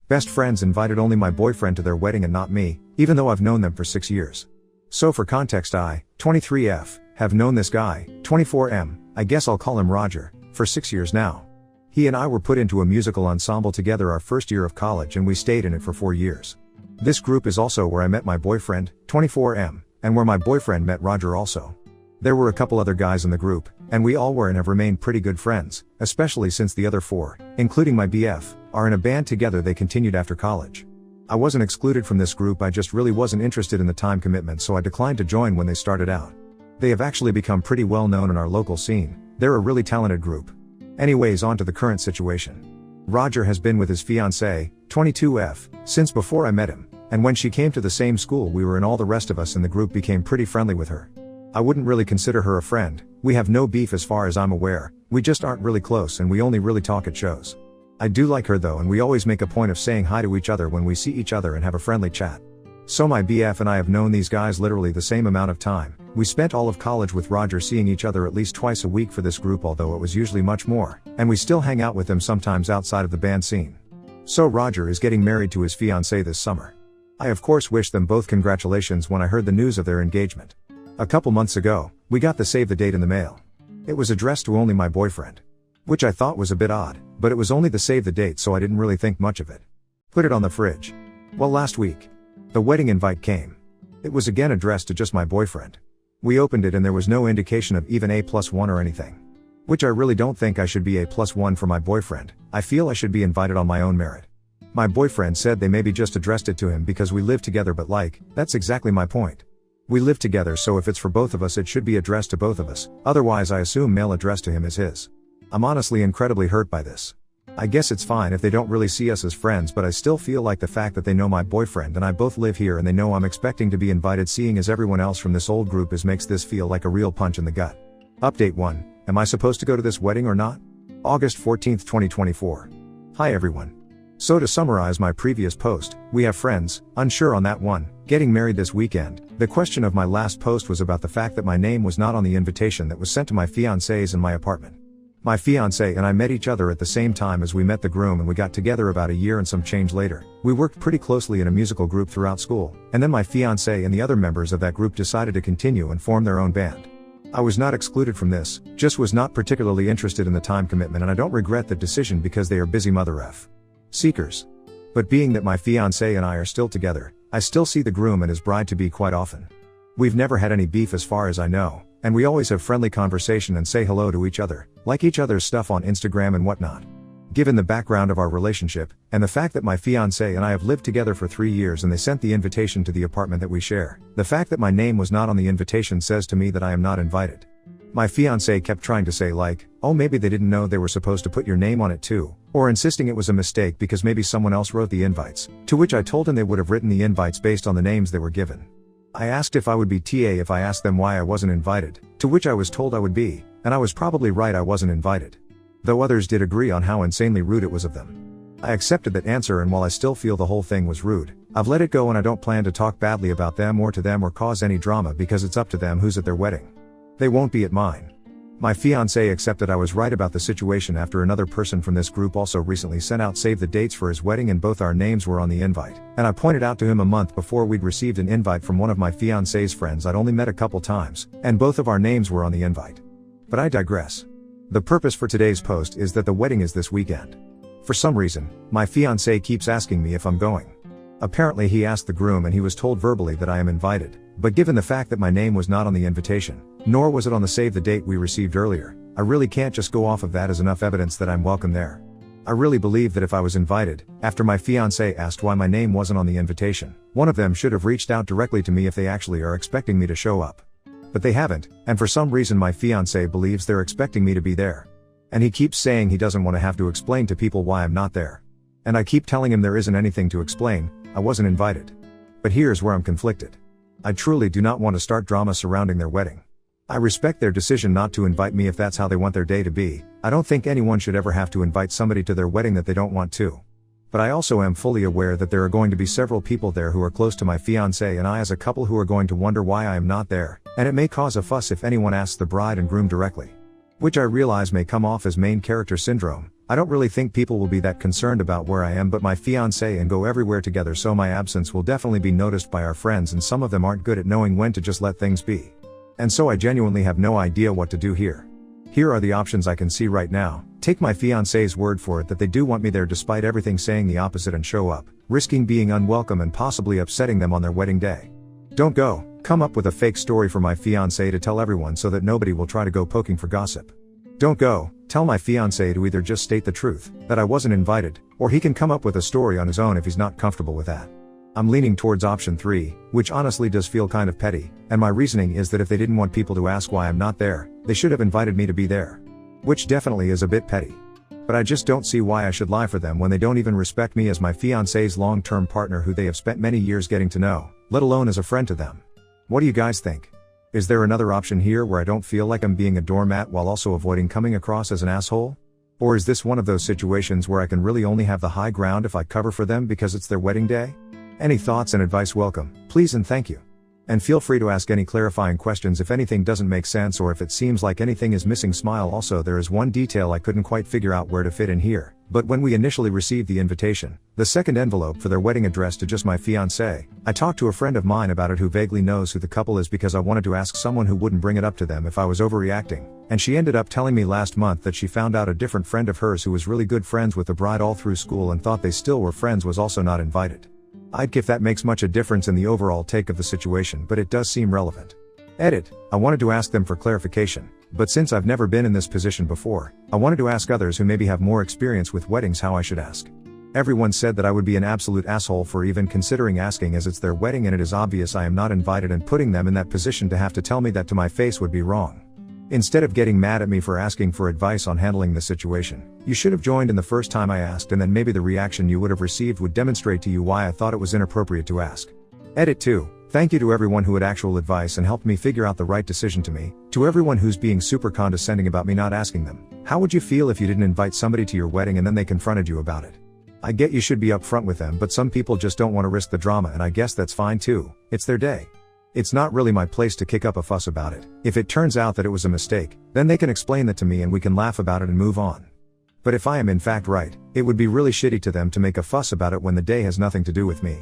Best friends invited only my boyfriend to their wedding and not me, even though I've known them for 6 years. So for context, I, 23F, have known this guy, 24M, I guess I'll call him Roger, for 6 years now. He and I were put into a musical ensemble together our first year of college and we stayed in it for 4 years. This group is also where I met my boyfriend, 24M, and where my boyfriend met Roger also. There were a couple other guys in the group, and we all were and have remained pretty good friends, especially since the other 4, including my BF, are in a band together they continued after college. I wasn't excluded from this group, I just really wasn't interested in the time commitment, so I declined to join when they started out. They have actually become pretty well known in our local scene, they're a really talented group. Anyways, on to the current situation. Roger has been with his fiancée, 22F, since before I met him, and when she came to the same school we were in, all the rest of us in the group became pretty friendly with her. I wouldn't really consider her a friend, we have no beef as far as I'm aware, we just aren't really close and we only really talk at shows. I do like her though, and we always make a point of saying hi to each other when we see each other and have a friendly chat. So my BF and I have known these guys literally the same amount of time. We spent all of college with Roger seeing each other at least twice a week for this group, although it was usually much more, and we still hang out with them sometimes outside of the band scene. So Roger is getting married to his fiancée this summer. I of course wish them both congratulations when I heard the news of their engagement. A couple months ago, we got the save the date in the mail. It was addressed to only my boyfriend. Which I thought was a bit odd, but it was only the save the date, so I didn't really think much of it. Put it on the fridge. Well, last week, the wedding invite came. It was again addressed to just my boyfriend. We opened it and there was no indication of even A+1 or anything. Which I really don't think I should be A+1 for my boyfriend, I feel I should be invited on my own merit. My boyfriend said they maybe just addressed it to him because we live together, but that's exactly my point. We live together, so if it's for both of us it should be addressed to both of us, otherwise I assume mail addressed to him is his. I'm honestly incredibly hurt by this. I guess it's fine if they don't really see us as friends, but I still feel like the fact that they know my boyfriend and I both live here and they know I'm expecting to be invited seeing as everyone else from this old group makes this feel like a real punch in the gut. Update 1. Am I supposed to go to this wedding or not? August 14th, 2024. Hi everyone. So to summarize my previous post, we have friends, unsure on that one, getting married this weekend. The question of my last post was about the fact that my name was not on the invitation that was sent to my fiancés in my apartment. My fiancé and I met each other at the same time as we met the groom, and we got together about a year and some change later. We worked pretty closely in a musical group throughout school, and then my fiancé and the other members of that group decided to continue and form their own band. I was not excluded from this, just was not particularly interested in the time commitment, and I don't regret the decision because they are busy mother F. seekers. But being that my fiancé and I are still together, I still see the groom and his bride-to-be quite often. We've never had any beef as far as I know, and we always have friendly conversation and say hello to each other, like each other's stuff on Instagram and whatnot. Given the background of our relationship, and the fact that my fiancé and I have lived together for 3 years and they sent the invitation to the apartment that we share, the fact that my name was not on the invitation says to me that I am not invited. My fiancé kept trying to say oh maybe they didn't know they were supposed to put your name on it too, or insisting it was a mistake because maybe someone else wrote the invites, to which I told him they would have written the invites based on the names they were given. I asked if I would be TA if I asked them why I wasn't invited, to which I was told I would be, and I was probably right, I wasn't invited. Though others did agree on how insanely rude it was of them. I accepted that answer, and while I still feel the whole thing was rude, I've let it go and I don't plan to talk badly about them or to them or cause any drama because it's up to them who's at their wedding. They won't be at mine. My fiancé accepted I was right about the situation after another person from this group also recently sent out save the dates for his wedding and both our names were on the invite, and I pointed out to him a month before we'd received an invite from one of my fiancé's friends I'd only met a couple times, and both of our names were on the invite. But I digress. The purpose for today's post is that the wedding is this weekend. For some reason, my fiancé keeps asking me if I'm going. Apparently he asked the groom and he was told verbally that I am invited, but given the fact that my name was not on the invitation, nor was it on the save the date we received earlier, I really can't just go off of that as enough evidence that I'm welcome there. I really believe that if I was invited, after my fiancé asked why my name wasn't on the invitation, one of them should have reached out directly to me if they actually are expecting me to show up. But they haven't, and for some reason my fiancé believes they're expecting me to be there. And he keeps saying he doesn't want to have to explain to people why I'm not there. And I keep telling him there isn't anything to explain, I wasn't invited. But here's where I'm conflicted. I truly do not want to start drama surrounding their wedding. I respect their decision not to invite me if that's how they want their day to be. I don't think anyone should ever have to invite somebody to their wedding that they don't want to. But I also am fully aware that there are going to be several people there who are close to my fiancé and I as a couple who are going to wonder why I am not there, and it may cause a fuss if anyone asks the bride and groom directly. Which I realize may come off as main character syndrome, I don't really think people will be that concerned about where I am but my fiancé and go everywhere together, so my absence will definitely be noticed by our friends, and some of them aren't good at knowing when to just let things be. And so I genuinely have no idea what to do here. Here are the options I can see right now. Take my fiancé's word for it that they do want me there despite everything saying the opposite, and show up, risking being unwelcome and possibly upsetting them on their wedding day. Don't go. Come up with a fake story for my fiancé to tell everyone so that nobody will try to go poking for gossip. Don't go. Tell my fiancé to either just state the truth, that I wasn't invited, or he can come up with a story on his own if he's not comfortable with that. I'm leaning towards option 3, which honestly does feel kind of petty, and my reasoning is that if they didn't want people to ask why I'm not there, they should have invited me to be there. Which definitely is a bit petty. But I just don't see why I should lie for them when they don't even respect me as my fiancé's long-term partner who they have spent many years getting to know, let alone as a friend to them. What do you guys think? Is there another option here where I don't feel like I'm being a doormat while also avoiding coming across as an asshole? Or is this one of those situations where I can really only have the high ground if I cover for them because it's their wedding day? Any thoughts and advice welcome, please and thank you. And feel free to ask any clarifying questions if anything doesn't make sense or if it seems like anything is missing. Smile. Also, there is one detail I couldn't quite figure out where to fit in here, but when we initially received the invitation, the second envelope for their wedding addressed to just my fiancé, I talked to a friend of mine about it who vaguely knows who the couple is because I wanted to ask someone who wouldn't bring it up to them if I was overreacting, and she ended up telling me last month that she found out a different friend of hers who was really good friends with the bride all through school and thought they still were friends was also not invited. I'd if that makes much a difference in the overall take of the situation, but it does seem relevant. Edit. I wanted to ask them for clarification, but since I've never been in this position before, I wanted to ask others who maybe have more experience with weddings how I should ask. Everyone said that I would be an absolute asshole for even considering asking, as it's their wedding and it is obvious I am not invited, and putting them in that position to have to tell me that to my face would be wrong. Instead of getting mad at me for asking for advice on handling the situation, you should have joined in the first time I asked, and then maybe the reaction you would have received would demonstrate to you why I thought it was inappropriate to ask. Edit 2. Thank you to everyone who had actual advice and helped me figure out the right decision. To me, to everyone who's being super condescending about me not asking them, how would you feel if you didn't invite somebody to your wedding and then they confronted you about it? I get you should be upfront with them, but some people just don't want to risk the drama, and I guess that's fine too. It's their day. It's not really my place to kick up a fuss about it. If it turns out that it was a mistake, then they can explain that to me and we can laugh about it and move on. But if I am in fact right, it would be really shitty to them to make a fuss about it when the day has nothing to do with me.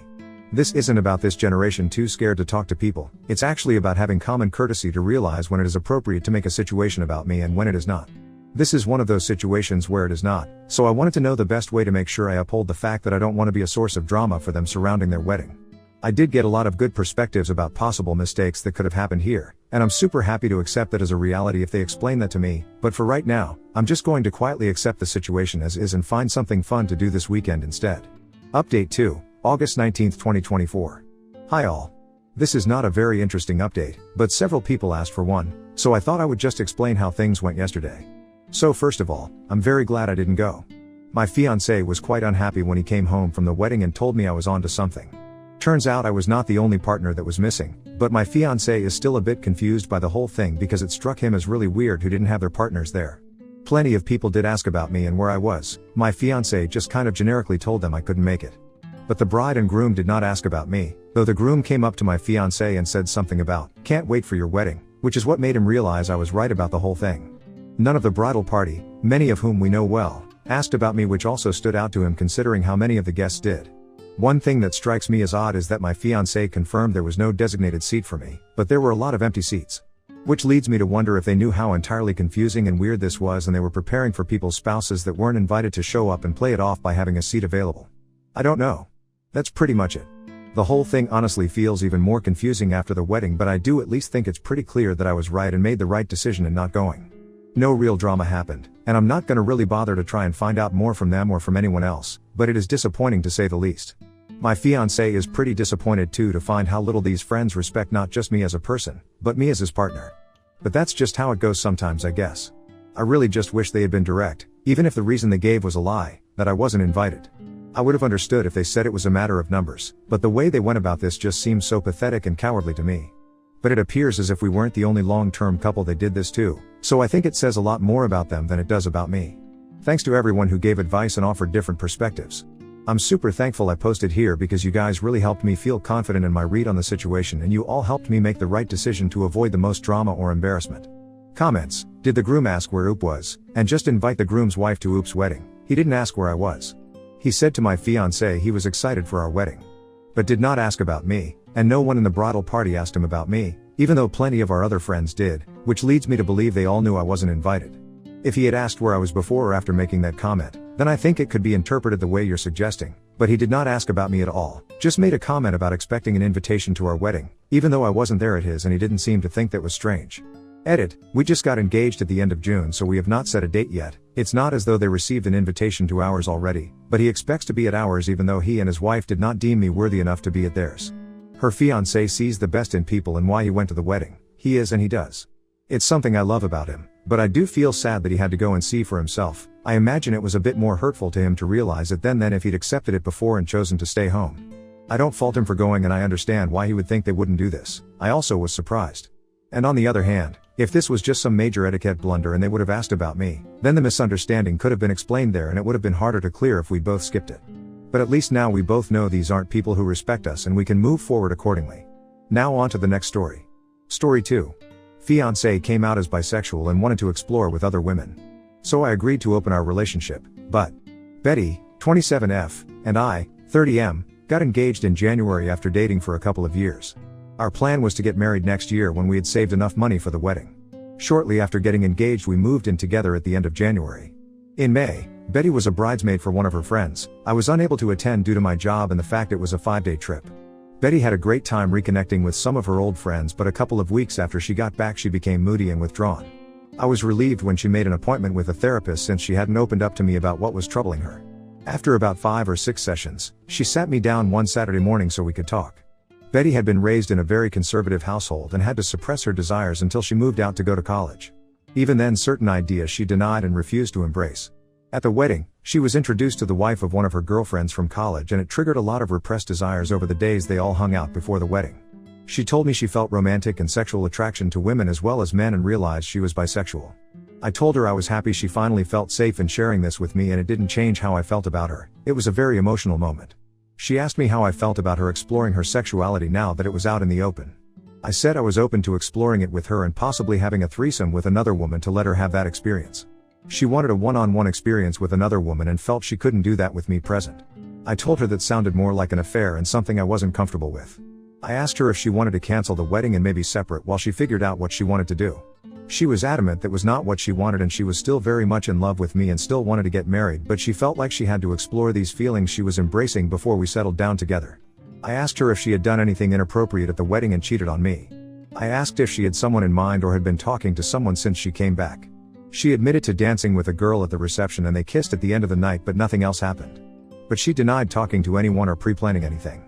This isn't about this generation too scared to talk to people. It's actually about having common courtesy to realize when it is appropriate to make a situation about me and when it is not. This is one of those situations where it is not, so I wanted to know the best way to make sure I uphold the fact that I don't want to be a source of drama for them surrounding their wedding. I did get a lot of good perspectives about possible mistakes that could have happened here, and I'm super happy to accept that as a reality if they explain that to me, but for right now, I'm just going to quietly accept the situation as is and find something fun to do this weekend instead. Update 2, August 19, 2024. Hi all. This is not a very interesting update, but several people asked for one, so I thought I would just explain how things went yesterday. So first of all, I'm very glad I didn't go. My fiancé was quite unhappy when he came home from the wedding and told me I was onto something. Turns out I was not the only partner that was missing, but my fiancé is still a bit confused by the whole thing because it struck him as really weird who didn't have their partners there. Plenty of people did ask about me and where I was. My fiancé just kind of generically told them I couldn't make it. But the bride and groom did not ask about me, though the groom came up to my fiancé and said something about, "Can't wait for your wedding," which is what made him realize I was right about the whole thing. None of the bridal party, many of whom we know well, asked about me, which also stood out to him considering how many of the guests did. One thing that strikes me as odd is that my fiancé confirmed there was no designated seat for me, but there were a lot of empty seats. Which leads me to wonder if they knew how entirely confusing and weird this was and they were preparing for people's spouses that weren't invited to show up and play it off by having a seat available. I don't know. That's pretty much it. The whole thing honestly feels even more confusing after the wedding, but I do at least think it's pretty clear that I was right and made the right decision in not going. No real drama happened, and I'm not gonna really bother to try and find out more from them or from anyone else, but it is disappointing to say the least. My fiancé is pretty disappointed too to find how little these friends respect not just me as a person, but me as his partner. But that's just how it goes sometimes, I guess. I really just wish they had been direct, even if the reason they gave was a lie, that I wasn't invited. I would have understood if they said it was a matter of numbers, but the way they went about this just seems so pathetic and cowardly to me. But it appears as if we weren't the only long-term couple they did this to, so I think it says a lot more about them than it does about me. Thanks to everyone who gave advice and offered different perspectives. I'm super thankful I posted here because you guys really helped me feel confident in my read on the situation and you all helped me make the right decision to avoid the most drama or embarrassment. Comments: did the groom ask where Oop was, and just invite the groom's wife to Oop's wedding? He didn't ask where I was. He said to my fiancée he was excited for our wedding, but did not ask about me, and no one in the bridal party asked him about me, even though plenty of our other friends did, which leads me to believe they all knew I wasn't invited. If he had asked where I was before or after making that comment, then I think it could be interpreted the way you're suggesting, but he did not ask about me at all, just made a comment about expecting an invitation to our wedding, even though I wasn't there at his, and he didn't seem to think that was strange. Edit: we just got engaged at the end of June, so we have not set a date yet. It's not as though they received an invitation to ours already, but he expects to be at ours even though he and his wife did not deem me worthy enough to be at theirs. Her fiancé sees the best in people and why he went to the wedding. He is and he does. It's something I love about him, but I do feel sad that he had to go and see for himself. I imagine it was a bit more hurtful to him to realize it than if he'd accepted it before and chosen to stay home. I don't fault him for going, and I understand why he would think they wouldn't do this. I also was surprised. And on the other hand, if this was just some major etiquette blunder and they would have asked about me, then the misunderstanding could have been explained there and it would have been harder to clear if we'd both skipped it. But at least now we both know these aren't people who respect us and we can move forward accordingly. Now on to the next story. Story 2. Fiancé came out as bisexual and wanted to explore with other women. So I agreed to open our relationship, but Betty, 27F, and I, 30M, got engaged in January after dating for a couple of years. Our plan was to get married next year when we had saved enough money for the wedding. Shortly after getting engaged, we moved in together at the end of January. In May, Betty was a bridesmaid for one of her friends. I was unable to attend due to my job and the fact it was a 5-day trip. Betty had a great time reconnecting with some of her old friends, but a couple of weeks after she got back she became moody and withdrawn. I was relieved when she made an appointment with a therapist since she hadn't opened up to me about what was troubling her. After about 5 or 6 sessions, she sat me down one Saturday morning so we could talk. Betty had been raised in a very conservative household and had to suppress her desires until she moved out to go to college. Even then, certain ideas she denied and refused to embrace. At the wedding, she was introduced to the wife of one of her girlfriends from college, and it triggered a lot of repressed desires over the days they all hung out before the wedding. She told me she felt romantic and sexual attraction to women as well as men and realized she was bisexual. I told her I was happy she finally felt safe in sharing this with me, and it didn't change how I felt about her. It was a very emotional moment. She asked me how I felt about her exploring her sexuality now that it was out in the open. I said I was open to exploring it with her and possibly having a threesome with another woman to let her have that experience. She wanted a one-on-one experience with another woman and felt she couldn't do that with me present. I told her that sounded more like an affair and something I wasn't comfortable with. I asked her if she wanted to cancel the wedding and maybe separate while she figured out what she wanted to do. She was adamant that was not what she wanted, and she was still very much in love with me and still wanted to get married, but she felt like she had to explore these feelings she was embracing before we settled down together. I asked her if she had done anything inappropriate at the wedding and cheated on me. I asked if she had someone in mind or had been talking to someone since she came back. She admitted to dancing with a girl at the reception and they kissed at the end of the night, but nothing else happened. But she denied talking to anyone or pre-planning anything.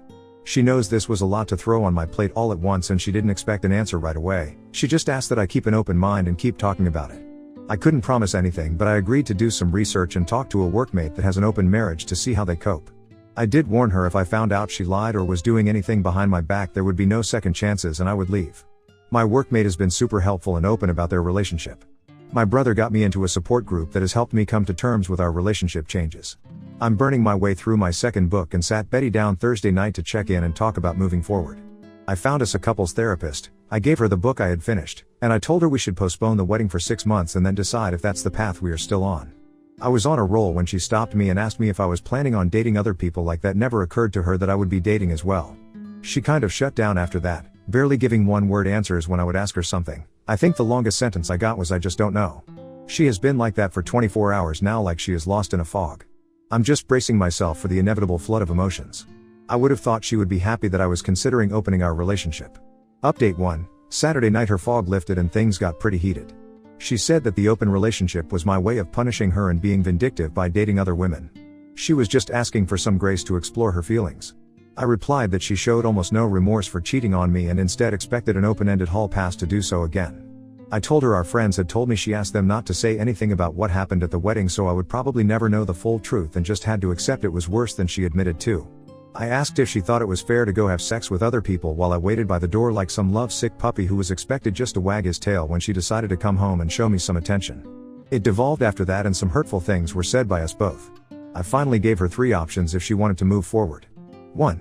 She knows this was a lot to throw on my plate all at once, and she didn't expect an answer right away. She just asked that I keep an open mind and keep talking about it. I couldn't promise anything, but I agreed to do some research and talk to a workmate that has an open marriage to see how they cope. I did warn her if I found out she lied or was doing anything behind my back there would be no second chances and I would leave. My workmate has been super helpful and open about their relationship. My brother got me into a support group that has helped me come to terms with our relationship changes. I'm burning my way through my second book and sat Betty down Thursday night to check in and talk about moving forward. I found us a couples therapist. I gave her the book I had finished, and I told her we should postpone the wedding for 6 months and then decide if that's the path we are still on. I was on a roll when she stopped me and asked me if I was planning on dating other people. Like that never occurred to her that I would be dating as well. She kind of shut down after that, barely giving one-word answers when I would ask her something. I think the longest sentence I got was "I just don't know." She has been like that for 24 hours now, like she is lost in a fog. I'm just bracing myself for the inevitable flood of emotions. I would have thought she would be happy that I was considering opening our relationship. Update 1. Saturday night her fog lifted and things got pretty heated. She said that the open relationship was my way of punishing her and being vindictive by dating other women. She was just asking for some grace to explore her feelings. I replied that she showed almost no remorse for cheating on me and instead expected an open-ended hall pass to do so again. I told her our friends had told me she asked them not to say anything about what happened at the wedding, so I would probably never know the full truth and just had to accept it was worse than she admitted to. I asked if she thought it was fair to go have sex with other people while I waited by the door like some love-sick puppy who was expected just to wag his tail when she decided to come home and show me some attention. It devolved after that and some hurtful things were said by us both. I finally gave her 3 options if she wanted to move forward. 1.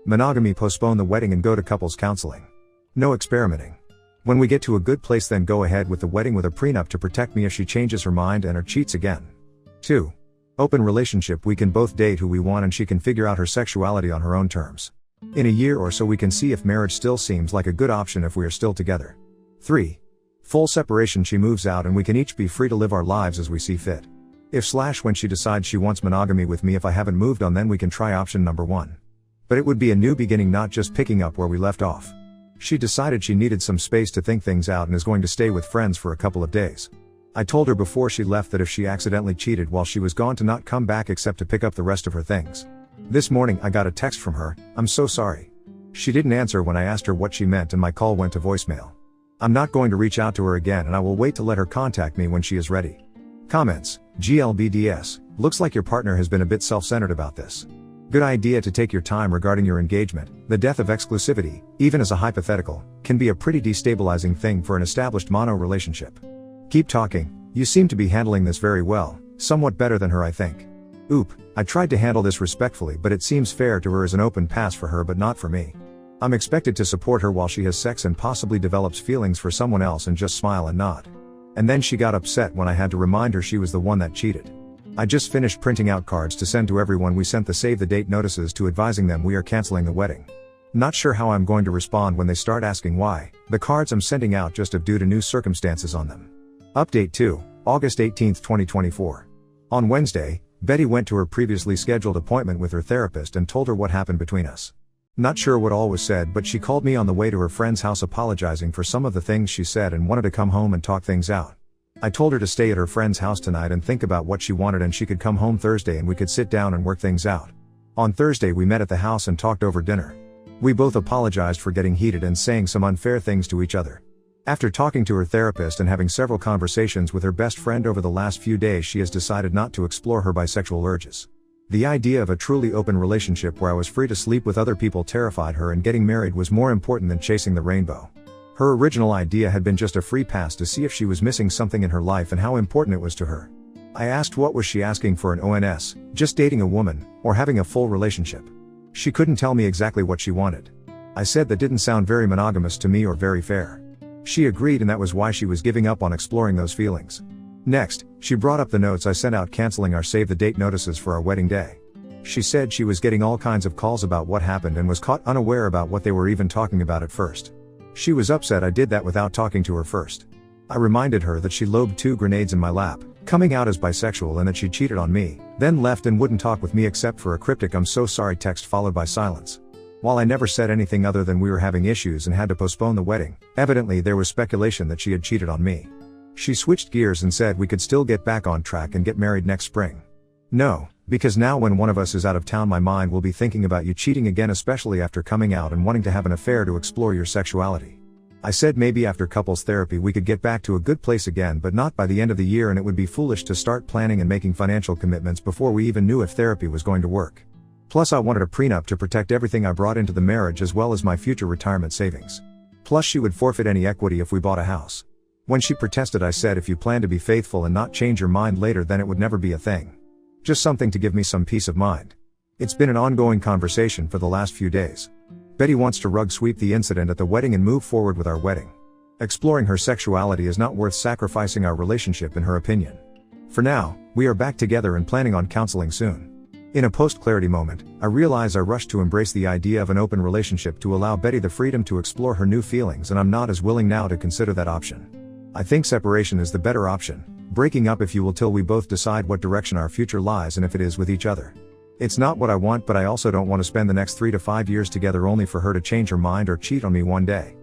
Monogamy: postpone the wedding and go to couples counseling. No experimenting. When we get to a good place, then go ahead with the wedding with a prenup to protect me if she changes her mind and or cheats again. 2. Open relationship. We can both date who we want and she can figure out her sexuality on her own terms. In a year or so we can see if marriage still seems like a good option if we are still together. 3. Full separation. She moves out and we can each be free to live our lives as we see fit. When she decides she wants monogamy with me if I haven't moved on, then we can try option number 1. But it would be a new beginning, not just picking up where we left off. She decided she needed some space to think things out and is going to stay with friends for a couple of days. I told her before she left that if she accidentally cheated while she was gone to not come back except to pick up the rest of her things. This morning I got a text from her, "I'm so sorry." She didn't answer when I asked her what she meant and my call went to voicemail. I'm not going to reach out to her again and I will wait to let her contact me when she is ready. Comments: GLBDS, looks like your partner has been a bit self-centered about this. Good idea to take your time regarding your engagement. The death of exclusivity, even as a hypothetical, can be a pretty destabilizing thing for an established mono relationship. Keep talking, you seem to be handling this very well, somewhat better than her I think. Oop, I tried to handle this respectfully but it seems fair to her as an open pass for her but not for me. I'm expected to support her while she has sex and possibly develops feelings for someone else and just smile and nod. And then she got upset when I had to remind her she was the one that cheated. I just finished printing out cards to send to everyone. We sent the save the date notices to advising them we are canceling the wedding. Not sure how I'm going to respond when they start asking why. The cards I'm sending out just have due to new circumstances on them. Update 2, August 18, 2024. On Wednesday, Betty went to her previously scheduled appointment with her therapist and told her what happened between us. Not sure what all was said, but she called me on the way to her friend's house apologizing for some of the things she said and wanted to come home and talk things out. I told her to stay at her friend's house tonight and think about what she wanted and she could come home Thursday and we could sit down and work things out. On Thursday we met at the house and talked over dinner. We both apologized for getting heated and saying some unfair things to each other. After talking to her therapist and having several conversations with her best friend over the last few days, she has decided not to explore her bisexual urges. The idea of a truly open relationship where I was free to sleep with other people terrified her, and getting married was more important than chasing the rainbow. Her original idea had been just a free pass to see if she was missing something in her life and how important it was to her. I asked what was she asking for an ONS, just dating a woman, or having a full relationship. She couldn't tell me exactly what she wanted. I said that didn't sound very monogamous to me or very fair. She agreed and that was why she was giving up on exploring those feelings. Next, she brought up the notes I sent out canceling our save the date notices for our wedding day. She said she was getting all kinds of calls about what happened and was caught unaware about what they were even talking about at first. She was upset I did that without talking to her first. I reminded her that she lobbed 2 grenades in my lap, coming out as bisexual, and that she cheated on me, then left and wouldn't talk with me except for a cryptic "I'm so sorry" text followed by silence. While I never said anything other than we were having issues and had to postpone the wedding, evidently there was speculation that she had cheated on me. She switched gears and said we could still get back on track and get married next spring. No, because now when one of us is out of town my mind will be thinking about you cheating again, especially after coming out and wanting to have an affair to explore your sexuality. I said maybe after couples therapy we could get back to a good place again, but not by the end of the year, and it would be foolish to start planning and making financial commitments before we even knew if therapy was going to work. Plus I wanted a prenup to protect everything I brought into the marriage as well as my future retirement savings. Plus she would forfeit any equity if we bought a house. When she protested I said if you plan to be faithful and not change your mind later then it would never be a thing. Just something to give me some peace of mind. It's been an ongoing conversation for the last few days. Betty wants to rug sweep the incident at the wedding and move forward with our wedding. Exploring her sexuality is not worth sacrificing our relationship in her opinion. For now, we are back together and planning on counseling soon. In a post-clarity moment, I realize I rushed to embrace the idea of an open relationship to allow Betty the freedom to explore her new feelings, and I'm not as willing now to consider that option. I think separation is the better option, breaking up if you will till we both decide what direction our future lies and if it is with each other. It's not what I want, but I also don't want to spend the next 3 to 5 years together only for her to change her mind or cheat on me one day.